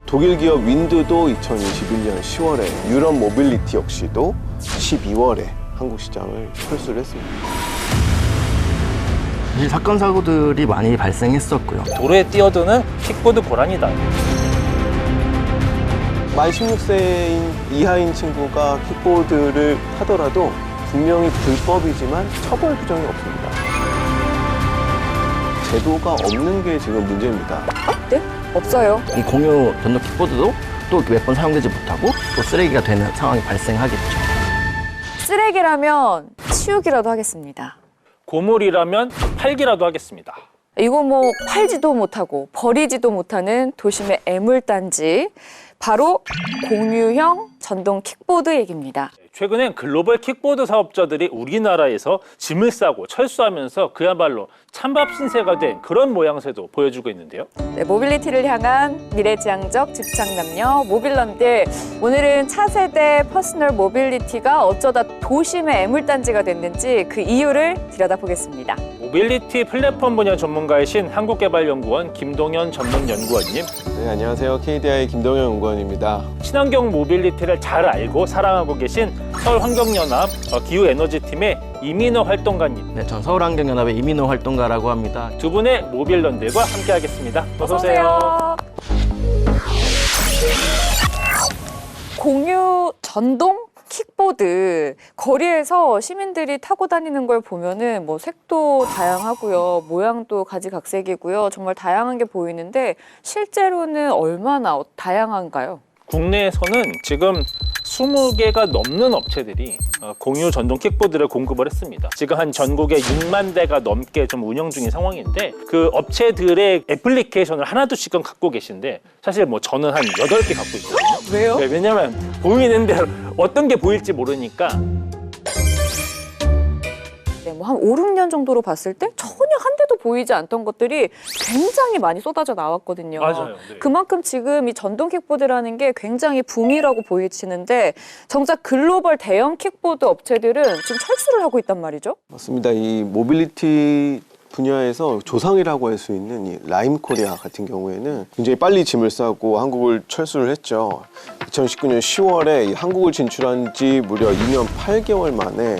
독일 기업 윈드도 2021년 10월에, 유럽 모빌리티 역시도 12월에 한국 시장을 철수를 했습니다. 사실 사건 사고들이 많이 발생했었고요. 도로에 뛰어드는 킥보드 고란이다. 만 16세 이하인 친구가 킥보드를 타더라도 분명히 불법이지만 처벌 규정이 없습니다. 제도가 없는 게 지금 문제입니다. 네? 없어요. 이 공유 전동 킥보드도 또 몇 번 사용되지 못하고 또 쓰레기가 되는 상황이 발생하겠죠. 쓰레기라면 치우기라도 하겠습니다. 고물이라면 팔기라도 하겠습니다. 이거 뭐 팔지도 못하고 버리지도 못하는 도심의 애물단지, 바로 공유형 전동 킥보드 얘기입니다. 최근엔 글로벌 킥보드 사업자들이 우리나라에서 짐을 싸고 철수하면서 그야말로 찬밥 신세가 된 그런 모양새도 보여주고 있는데요. 네, 모빌리티를 향한 미래지향적 집착남녀 모빌런들. 오늘은 차세대 퍼스널 모빌리티가 어쩌다 도심의 애물단지가 됐는지 그 이유를 들여다보겠습니다. 모빌리티 플랫폼 분야 전문가이신 한국개발연구원 김동현 전문연구원님, 네, 안녕하세요. KDI 김동현 연구원입니다. 친환경 모빌리티를 잘 알고 사랑하고 계신 서울환경연합 기후에너지팀의 이민호 활동가님, 네, 전 서울환경연합의 이민호 활동가라고 합니다. 두 분의 모빌런들과 함께하겠습니다. 어서 오세요. 공유 전동 킥보드, 거리에서 시민들이 타고 다니는 걸 보면은 뭐 색도 다양하고요, 모양도 가지각색이고요, 정말 다양한 게 보이는데 실제로는 얼마나 다양한가요? 국내에서는 지금 20개가 넘는 업체들이 공유 전동 킥보드를 공급을 했습니다. 지금 한 전국에 6만 대가 넘게 좀 운영 중인 상황인데, 그 업체들의 애플리케이션을 하나둘씩은 갖고 계신데 사실 뭐 저는 한 8개 갖고 있거든요. 왜요? 네, 왜냐면 보이는 대로 어떤 게 보일지 모르니까. 네, 뭐 한 5, 6년 정도로 봤을 때 전혀 한 대도 보이지 않던 것들이 굉장히 많이 쏟아져 나왔거든요. 맞아요. 네. 그만큼 지금 이 전동 킥보드라는 게 굉장히 붐이라고 보이시는데, 정작 글로벌 대형 킥보드 업체들은 지금 철수를 하고 있단 말이죠. 맞습니다. 이 모빌리티 분야에서 조상이라고 할 수 있는 이 라임코리아 같은 경우에는 굉장히 빨리 짐을 싸고 한국을 철수를 했죠. 2019년 10월에 한국을 진출한 지 무려 2년 8개월 만에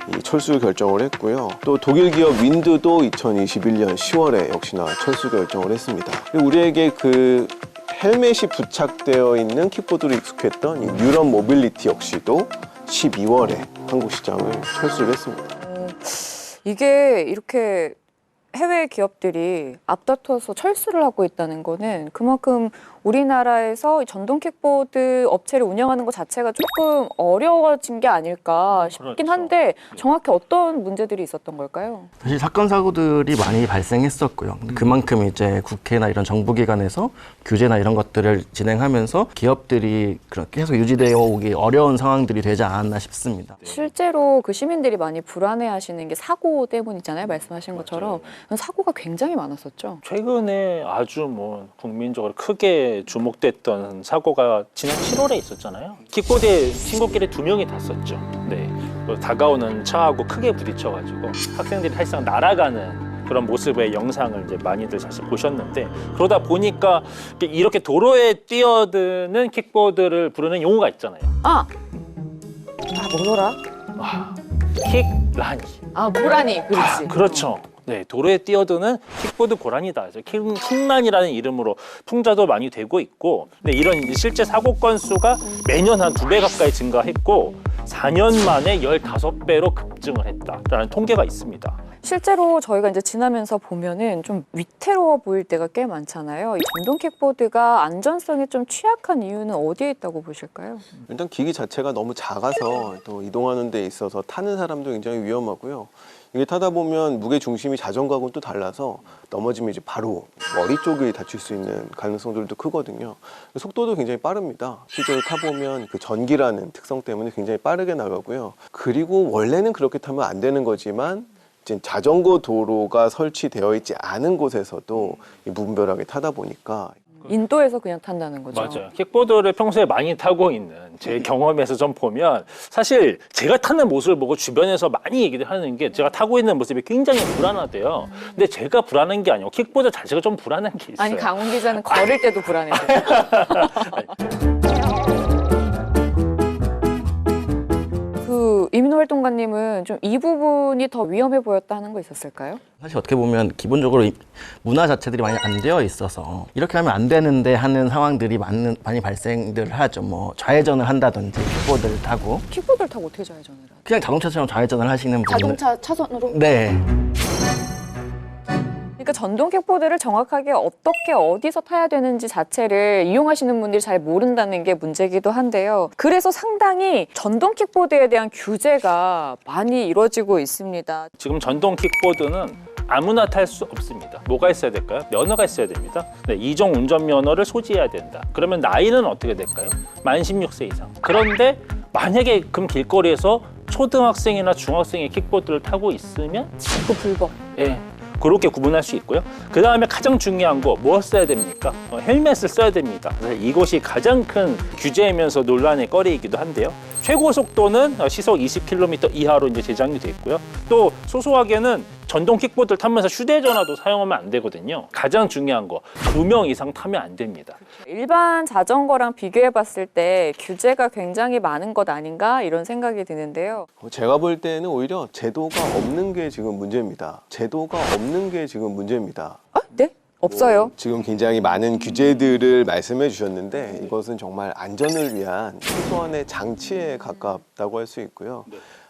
이 철수 결정을 했고요. 또 독일 기업 윈드도 2021년 10월에 역시나 철수 결정을 했습니다. 그리고 우리에게 그 헬멧이 부착되어 있는 킥보드로 익숙했던 이 유럽 모빌리티 역시도 12월에 한국 시장을 철수를 했습니다. 이게 이렇게 해외 기업들이 앞다퉈서 철수를 하고 있다는 거는 그만큼 우리나라에서 전동 킥보드 업체를 운영하는 것 자체가 조금 어려워진 게 아닐까 싶긴 그렇죠. 한데, 정확히 어떤 문제들이 있었던 걸까요? 사실 사건 사고들이 많이 발생했었고요. 그만큼 이제 국회나 이런 정부기관에서 규제나 이런 것들을 진행하면서 기업들이 그렇게 계속 유지되어 오기 어려운 상황들이 되지 않았나 싶습니다. 실제로 그 시민들이 많이 불안해하시는 게 사고 때문이잖아요. 말씀하신 것처럼 사고가 굉장히 많았었죠. 최근에 아주 뭐 국민적으로 크게 주목됐던 사고가 지난 7월에 있었잖아요. 킥보드에 친구끼리 2명이 탔었죠. 네, 다가오는 차하고 크게 부딪혀가지고 학생들이 사실상 날아가는 그런 모습의 영상을 이제 많이들 사실 보셨는데, 그러다 보니까 이렇게 도로에 뛰어드는 킥보드를 부르는 용어가 있잖아요. 뭐더라? 킥라니. 고라니. 그렇지. 그렇죠. 네, 도로에 뛰어드는 킥보드 고란이다. 킥란이라는 이름으로 풍자도 많이 되고 있고, 근데 이런 실제 사고 건수가 매년 한 2배 가까이 증가했고 4년 만에 15배로 급증을 했다라는 통계가 있습니다. 실제로 저희가 이제 지나면서 보면은 좀 위태로워 보일 때가 꽤 많잖아요. 이 전동 킥보드가 안전성에 좀 취약한 이유는 어디에 있다고 보실까요? 일단 기기 자체가 너무 작아서 또 이동하는 데 있어서 타는 사람도 굉장히 위험하고요. 이게 타다 보면 무게 중심이 자전거하고는 또 달라서 넘어지면 이제 바로 머리 쪽이 다칠 수 있는 가능성들도 크거든요. 속도도 굉장히 빠릅니다. 실제로 타보면 그 전기라는 특성 때문에 굉장히 빠르게 나가고요. 그리고 원래는 그렇게 타면 안 되는 거지만 이제 자전거 도로가 설치되어 있지 않은 곳에서도 무분별하게 타다 보니까 인도에서 그냥 탄다는 거죠. 맞아요. 킥보드를 평소에 많이 타고 있는 제 경험에서 좀 보면, 사실 제가 타는 모습을 보고 주변에서 많이 얘기를 하는 게 제가 타고 있는 모습이 굉장히 불안하대요. 근데 제가 불안한 게 아니고 킥보드 자체가 좀 불안한 게 있어요. 아니, 강훈 기자는 걸을 때도 불안해요. 킥보드들이 더 위험해 보였다는 거 있었을까요? 사실 어떻게 보면 기본적으로 이 문화 자체들이 많이 안 되어 있어서 이렇게 하면 안 되는데 하는 상황들이 많이 발생들 하죠. 뭐 좌회전을 한다든지 킥보드를 타고 킥보드를 타고 어떻게 좌회전을 하죠? 그냥 자동차처럼 좌회전을 하시는 분들. 자동차 차선으로? 네. 그러니까 전동 킥보드를 정확하게 어떻게 어디서 타야 되는지 자체를 이용하시는 분들이 잘 모른다는 게 문제기도 한데요. 그래서 상당히 전동 킥보드에 대한 규제가 많이 이루어지고 있습니다. 지금 전동 킥보드는 아무나 탈 수 없습니다. 뭐가 있어야 될까요? 면허가 있어야 됩니다. 네, 이종 운전면허를 소지해야 된다. 그러면 나이는 어떻게 될까요? 만 16세 이상. 그런데 만약에 그럼 길거리에서 초등학생이나 중학생이 킥보드를 타고 있으면 그 불법. 예, 그렇게 구분할 수 있고요. 그 다음에 가장 중요한 거 뭐 써야 됩니까? 헬멧을 써야 됩니다. 그래서 이것이 가장 큰 규제이면서 논란의 거리이기도 한데요. 최고 속도는 시속 20km 이하로 이제 제장이 돼 있고요. 또 소소하게는 전동 킥보드를 타면서 휴대전화도 사용하면 안 되거든요. 가장 중요한 거 2명 이상 타면 안 됩니다. 일반 자전거랑 비교해 봤을 때 규제가 굉장히 많은 것 아닌가 이런 생각이 드는데요. 제가 볼 때는 오히려 제도가 없는 게 지금 문제입니다. 제도가 없는 게 지금 문제입니다. 아, 네? 없어요. 지금 굉장히 많은 규제들을 말씀해 주셨는데 이것은 정말 안전을 위한 최소한의 장치에 가깝다고 할 수 있고요.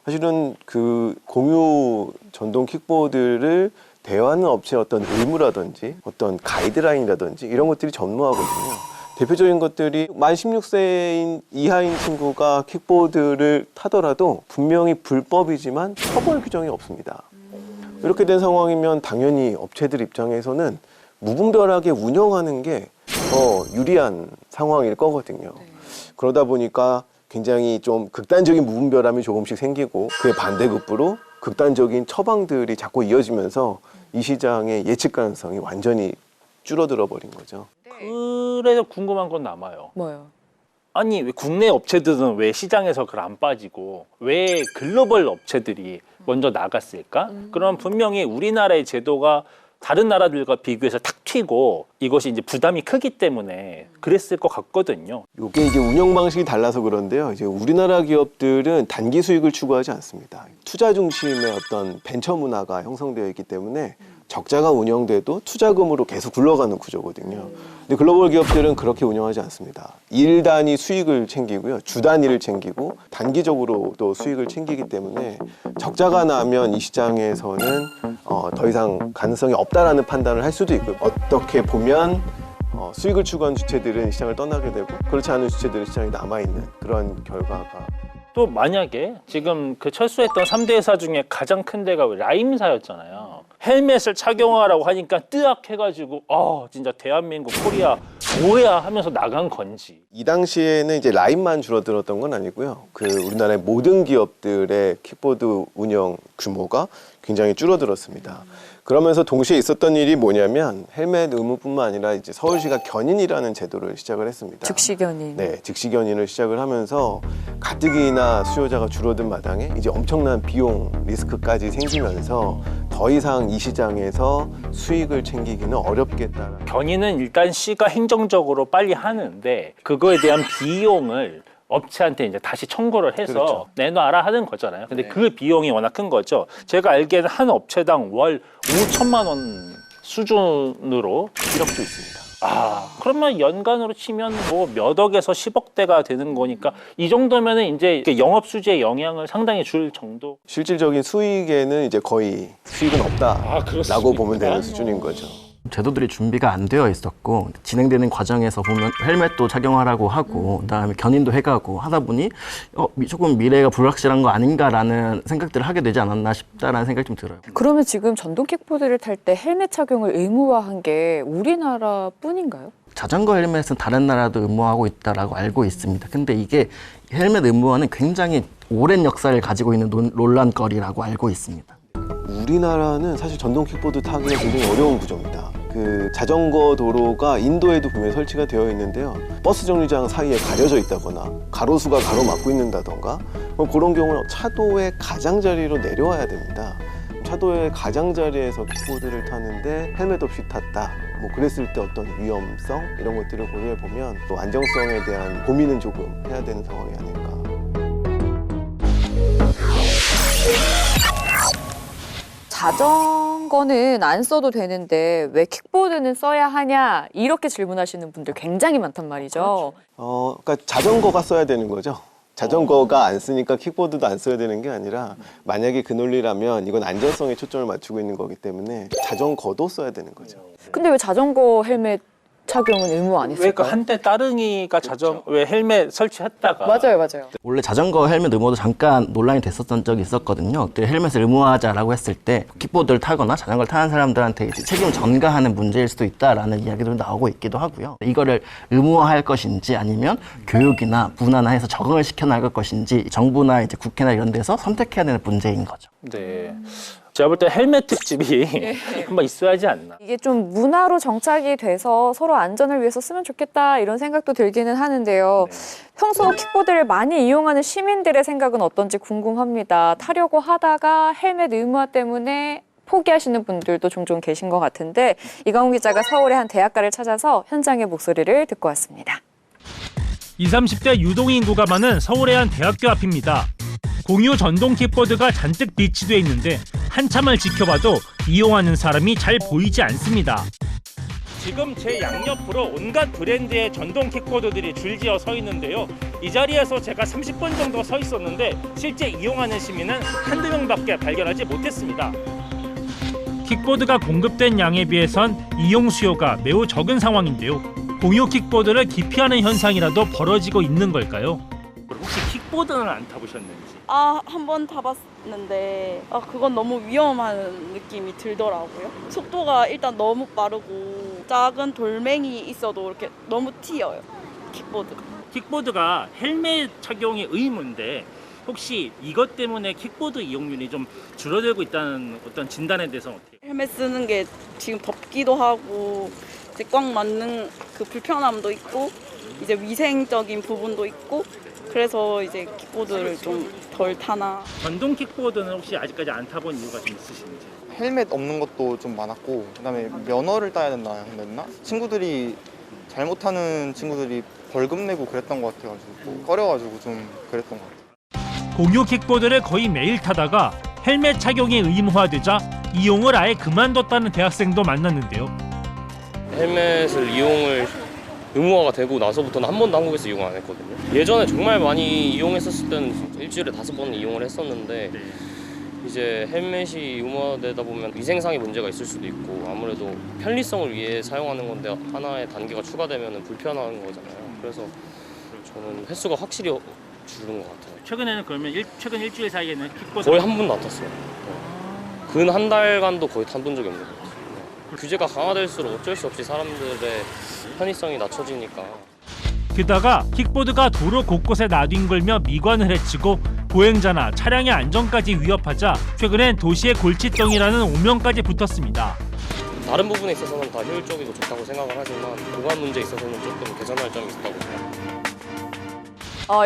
사실은 그 공유 전동 킥보드를 대여하는 업체의 어떤 의무라든지 어떤 가이드라인이라든지 이런 것들이 전무하거든요. 대표적인 것들이 만 16세 이하인 친구가 킥보드를 타더라도 분명히 불법이지만 처벌 규정이 없습니다. 이렇게 된 상황이면 당연히 업체들 입장에서는 무분별하게 운영하는 게 더 유리한 상황일 거거든요. 그러다 보니까 굉장히 좀 극단적인 무분별함이 조금씩 생기고 그의 반대급부로 극단적인 처방들이 자꾸 이어지면서 이 시장의 예측 가능성이 완전히 줄어들어 버린 거죠. 그래서 궁금한 건 남아요. 뭐요? 아니 왜 국내 업체들은 왜 시장에서 그걸 안 빠지고 왜 글로벌 업체들이 먼저 나갔을까? 그럼 분명히 우리나라의 제도가 다른 나라들과 비교해서 탁 튀고 이것이 이제 부담이 크기 때문에 그랬을 것 같거든요. 이게 이제 운영 방식이 달라서 그런데요. 이제 우리나라 기업들은 단기 수익을 추구하지 않습니다. 투자 중심의 어떤 벤처 문화가 형성되어 있기 때문에 적자가 운영돼도 투자금으로 계속 굴러가는 구조거든요. 근데 글로벌 기업들은 그렇게 운영하지 않습니다. 일 단위 수익을 챙기고요. 주 단위를 챙기고 단기적으로도 수익을 챙기기 때문에 적자가 나면 이 시장에서는 더 이상 가능성이 없다라는 판단을 할 수도 있고요. 어떻게 보면 수익을 추구한 주체들은 시장을 떠나게 되고 그렇지 않은 주체들은 시장에 남아있는 그런 결과가 또 만약에 지금 그 철수했던 3대 회사 중에 가장 큰 데가 라임사였잖아요. 헬멧을 착용하라고 하니까 뜨악 해가지고 진짜 대한민국 코리아 뭐야 하면서 나간 건지. 이 당시에는 이제 라인만 줄어들었던 건 아니고요. 그 우리나라의 모든 기업들의 킥보드 운영 규모가 굉장히 줄어들었습니다. 그러면서 동시에 있었던 일이 뭐냐면 헬멧 의무뿐만 아니라 이제 서울시가 견인이라는 제도를 시작을 했습니다. 즉시 견인. 네, 즉시 견인을 시작을 하면서 가뜩이나 수요자가 줄어든 마당에 이제 엄청난 비용 리스크까지 생기면서 더 이상 이 시장에서 수익을 챙기기는 어렵겠다는. 견인은 일단 시가 행정적으로 빨리 하는데 그거에 대한 비용을 업체한테 이제 다시 청구를 해서 그렇죠. 내놔라 하는 거잖아요. 근데 그 비용이 워낙 큰 거죠. 제가 알기에는 한 업체당 월 5천만 원 수준으로 기록도 있습니다. 그러면 연간으로 치면 뭐 몇 억에서 10억대가 되는 거니까 이 정도면은 이제 영업 수지에 영향을 상당히 줄 정도. 실질적인 수익에는 이제 거의 수익은 없다라고 그렇습니까? 보면 되는 수준인 거죠. 제도들이 준비가 안 되어 있었고 진행되는 과정에서 보면 헬멧도 착용하라고 하고 그다음에 견인도 해가고 하다 보니 조금 미래가 불확실한 거 아닌가라는 생각들을 하게 되지 않았나 싶다라는 생각이 좀 들어요. 그러면 지금 전동 킥보드를 탈 때 헬멧 착용을 의무화한 게 우리나라뿐인가요? 자전거 헬멧은 다른 나라도 의무화하고 있다라고 알고 있습니다. 근데 이게 헬멧 의무화는 굉장히 오랜 역사를 가지고 있는 논란거리라고 알고 있습니다. 우리나라는 사실 전동 킥보드 타기가 굉장히 어려운 구조입니다. 그 자전거 도로가 인도에도 분명히 설치가 되어 있는데요. 버스 정류장 사이에 가려져 있다거나 가로수가 가로막고 있는다던가 그런 경우는 차도의 가장자리로 내려와야 됩니다. 차도의 가장자리에서 킥보드를 타는데 헬멧 없이 탔다. 뭐 그랬을 때 어떤 위험성 이런 것들을 고려해 보면 또 안정성에 대한 고민은 조금 해야 되는 상황이 아닐까. 자전거는 안 써도 되는데 왜 킥보드는 써야 하냐 이렇게 질문하시는 분들 굉장히 많단 말이죠. 그러니까 자전거가 써야 되는 거죠. 자전거가 안 쓰니까 킥보드도 안 써야 되는 게 아니라 만약에 그 논리라면 이건 안전성에 초점을 맞추고 있는 거기 때문에 자전거도 써야 되는 거죠. 근데 왜 자전거 헬멧 착용은 의무 안 왜 그 했을까요? 한때 따릉이가 왜 헬멧 설치했다가 맞아요. 원래 자전거 헬멧 의무도 잠깐 논란이 됐었던 적이 있었거든요. 그때 헬멧을 의무화하자라고 했을 때 킥보드를 타거나 자전거를 타는 사람들한테 이제 책임을 전가하는 문제일 수도 있다라는 이야기도 나오고 있기도 하고요. 이거를 의무화할 것인지 아니면 교육이나 문화나 해서 적응을 시켜나갈 것인지 정부나 이제 국회나 이런 데서 선택해야 되는 문제인 거죠. 네. 제가 볼 때 헬멧 특집이 한번 있어야 하지 않나. 이게 좀 문화로 정착이 돼서 서로 안전을 위해서 쓰면 좋겠다 이런 생각도 들기는 하는데요. 평소 킥보드를 많이 이용하는 시민들의 생각은 어떤지 궁금합니다. 타려고 하다가 헬멧 의무화 때문에 포기하시는 분들도 종종 계신 것 같은데 이강훈 기자가 서울의 한 대학가를 찾아서 현장의 목소리를 듣고 왔습니다. 20, 30대 유동인 인구가 많은 서울의 한 대학교 앞입니다. 공유 전동 킥보드가 잔뜩 비치돼 있는데 한참을 지켜봐도 이용하는 사람이 잘 보이지 않습니다. 지금 제 양옆으로 온갖 브랜드의 전동 킥보드들이 줄지어 서 있는데요. 이 자리에서 제가 30분 정도 서 있었는데 실제 이용하는 시민은 한두 명밖에 발견하지 못했습니다. 킥보드가 공급된 양에 비해선 이용 수요가 매우 적은 상황인데요. 공유 킥보드를 기피하는 현상이라도 벌어지고 있는 걸까요? 혹시 킥보드는 안 타보셨는지? 한 번 타봤는데 그건 너무 위험한 느낌이 들더라고요. 속도가 일단 너무 빠르고 작은 돌멩이 있어도 이렇게 너무 튀어요, 킥보드가. 킥보드가 헬멧 착용이 의무인데 혹시 이것 때문에 킥보드 이용률이 좀 줄어들고 있다는 어떤 진단에 대해서 어떻게? 헬멧 쓰는 게 지금 덥기도 하고 이제 꽉 맞는 그 불편함도 있고 이제 위생적인 부분도 있고 그래서 이제 킥보드를 좀 덜 타나. 전동 킥보드는 혹시 아직까지 안 타본 이유가 좀 있으신지? 헬멧 없는 것도 좀 많았고 그다음에 면허를 따야 된다 했나? 친구들이 잘못하는 친구들이 벌금 내고 그랬던 것 같아가지고 꺼려가지고 좀 그랬던 것 같아요. 공유 킥보드를 거의 매일 타다가 헬멧 착용이 의무화되자 이용을 아예 그만뒀다는 대학생도 만났는데요. 헬멧을 이용을 의무화가 되고 나서부터는 한 번도 한국에서 이용 안 했거든요. 예전에 정말 많이 이용했었을 때는 일주일에 5번 이용을 했었는데 이제 헬멧이 의무화되다 보면 위생상의 문제가 있을 수도 있고 아무래도 편리성을 위해 사용하는 건데 하나의 단계가 추가되면 불편한 거잖아요. 그래서 저는 횟수가 확실히 줄은 것 같아요. 최근에는 그러면 최근 일주일 사이에는 킥보드 거의 한 번도 안 탔어요. 근 한 달간도 거의 타본 적이 없는 것 같아요. 규제가 강화될수록 어쩔 수 없이 사람들의 편의성이 낮춰지니까. 게다가 킥보드가 도로 곳곳에 나뒹굴며 미관을 해치고 보행자나 차량의 안전까지 위협하자 최근엔 도시의 골칫덩이라는 오명까지 붙었습니다. 다른 부분에 있어서는 다 효율적이고 좋다고 생각을 하지만 보관 문제에 있어서는 조금 개선할 점이 있다고 생각합니다.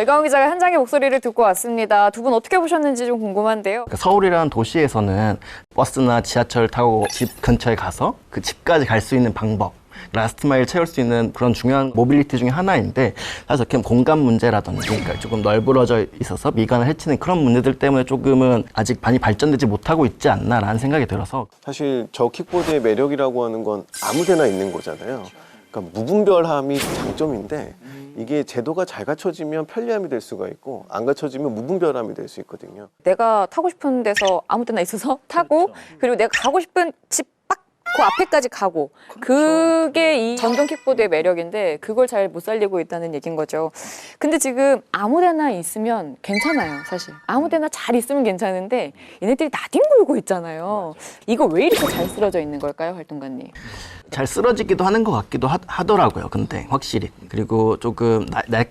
이강훈 기자가 현장의 목소리를 듣고 왔습니다. 두 분 어떻게 보셨는지 좀 궁금한데요. 그러니까 서울이라는 도시에서는 버스나 지하철 타고 집 근처에 가서 그 집까지 갈 수 있는 방법, 라스트 마일 채울 수 있는 그런 중요한 모빌리티 중에 하나인데 사실 어떻게 보면 공간 문제라든지 그러니까 조금 널브러져 있어서 미관을 해치는 그런 문제들 때문에 조금은 아직 많이 발전되지 못하고 있지 않나라는 생각이 들어서 사실 저 킥보드의 매력이라고 하는 건 아무데나 있는 거잖아요. 그러니까 무분별함이 장점인데 이게 제도가 잘 갖춰지면 편리함이 될 수가 있고 안 갖춰지면 무분별함이 될 수 있거든요. 내가 타고 싶은 데서 아무 데나 있어서 타고 그리고 내가 가고 싶은 집 딱 그 앞에까지 가고 그게 이 전동 킥보드의 매력인데 그걸 잘 못 살리고 있다는 얘기인 거죠. 근데 지금 아무 데나 있으면 괜찮아요, 사실. 아무 데나 잘 있으면 괜찮은데 얘네들이 나뒹굴고 있잖아요. 이거 왜 이렇게 잘 쓰러져 있는 걸까요, 활동가님? 잘 쓰러지기도 하는 것 같기도 하더라고요. 근데 확실히 그리고 조금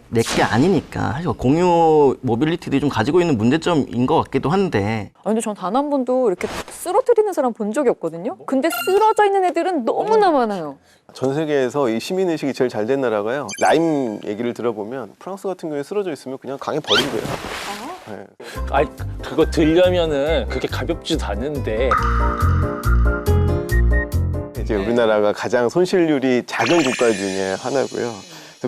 내게 아니니까 사실 공유 모빌리티들이 좀 가지고 있는 문제점인 것 같기도 한데. 근데 전 단 한 번도 이렇게 쓰러뜨리는 사람 본 적이 없거든요. 근데 쓰러져 있는 애들은 너무나 많아요. 전 세계에서 이 시민의식이 제일 잘 된 나라가요. 라임 얘기를 들어보면 프랑스 같은 경우에 쓰러져 있으면 그냥 강에 버린대요. 네. 아니 그거 들려면은 그렇게 가볍지도 않은데. 이제 우리나라가 가장 손실률이 작은 국가 중에 하나고요.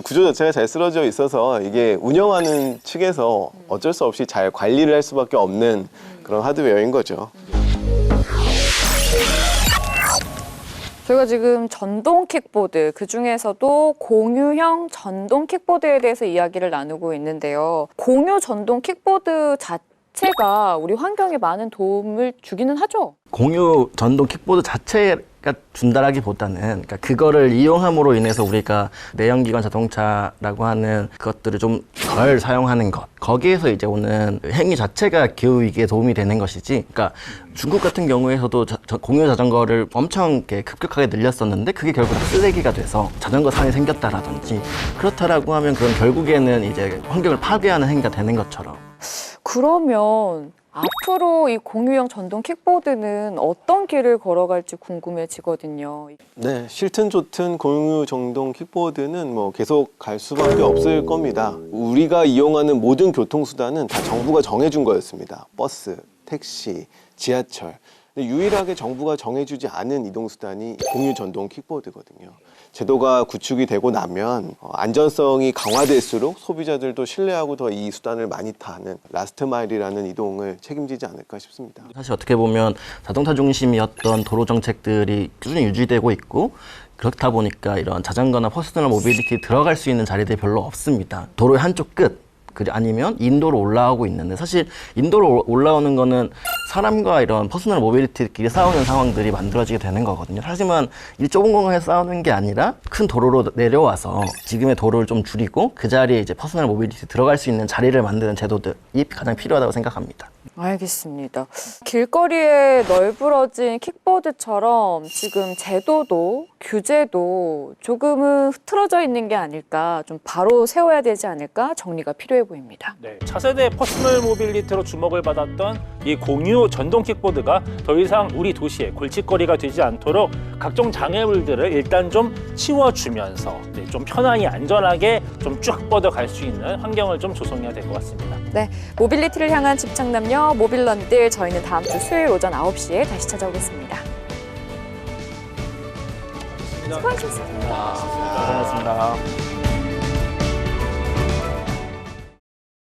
구조 자체가 잘 쓰러져 있어서 이게 운영하는 측에서 어쩔 수 없이 잘 관리를 할 수밖에 없는 그런 하드웨어인 거죠. 저희가 지금 전동 킥보드, 그중에서도 공유형 전동 킥보드에 대해서 이야기를 나누고 있는데요. 공유 전동 킥보드 자체가 우리 환경에 많은 도움을 주기는 하죠. 공유 전동 킥보드 자체가 준다라기보다는 그러니까 그거를 이용함으로 인해서 우리가 내연기관 자동차라고 하는 것들을 좀 덜 사용하는 것, 거기에서 이제 오는 행위 자체가 기후 위기에 도움이 되는 것이지. 그러니까 중국 같은 경우에서도 공유 자전거를 엄청 이렇게 급격하게 늘렸었는데 그게 결국 쓰레기가 돼서 자전거 산이 생겼다라든지, 그렇다라고 하면 그건 결국에는 이제 환경을 파괴하는 행위가 되는 것처럼. 그러면 앞으로 이 공유형 전동 킥보드는 어떤 길을 걸어갈지 궁금해지거든요. 네, 싫든 좋든 공유 전동 킥보드는 뭐 계속 갈 수밖에 없을 겁니다. 우리가 이용하는 모든 교통수단은 다 정부가 정해준 거였습니다. 버스, 택시, 지하철. 근데 유일하게 정부가 정해주지 않은 이동수단이 공유 전동 킥보드거든요. 제도가 구축이 되고 나면 안전성이 강화될수록 소비자들도 신뢰하고 더 이 수단을 많이 타는 라스트 마일이라는 이동을 책임지지 않을까 싶습니다. 사실 어떻게 보면 자동차 중심이었던 도로 정책들이 꾸준히 유지되고 있고, 그렇다 보니까 이런 자전거나 퍼스널 모빌리티 들어갈 수 있는 자리들이 별로 없습니다. 도로의 한쪽 끝, 아니면 인도로 올라오고 있는데, 사실 인도로 올라오는 거는 사람과 이런 퍼스널 모빌리티끼리 싸우는 상황들이 만들어지게 되는 거거든요. 하지만 이 좁은 공간에서 싸우는 게 아니라 큰 도로로 내려와서 지금의 도로를 좀 줄이고 그 자리에 이제 퍼스널 모빌리티 들어갈 수 있는 자리를 만드는 제도들이 가장 필요하다고 생각합니다. 알겠습니다. 길거리에 널브러진 킥보드처럼 지금 제도도 규제도 조금은 흐트러져 있는 게 아닐까, 좀 바로 세워야 되지 않을까 정리가 필요해 보입니다. 네, 차세대 퍼스널 모빌리티로 주목을 받았던 이 공유 전동 킥보드가 더 이상 우리 도시의 골칫거리가 되지 않도록 각종 장애물들을 일단 좀 치워주면서 좀 편안히 안전하게 좀 쭉 뻗어갈 수 있는 환경을 좀 조성해야 될 것 같습니다. 네, 모빌리티를 향한 집착남녀 모빌런들, 저희는 다음 주 수요일 오전 9시에 다시 찾아오겠습니다. 수고하셨습니다. 고생하셨습니다.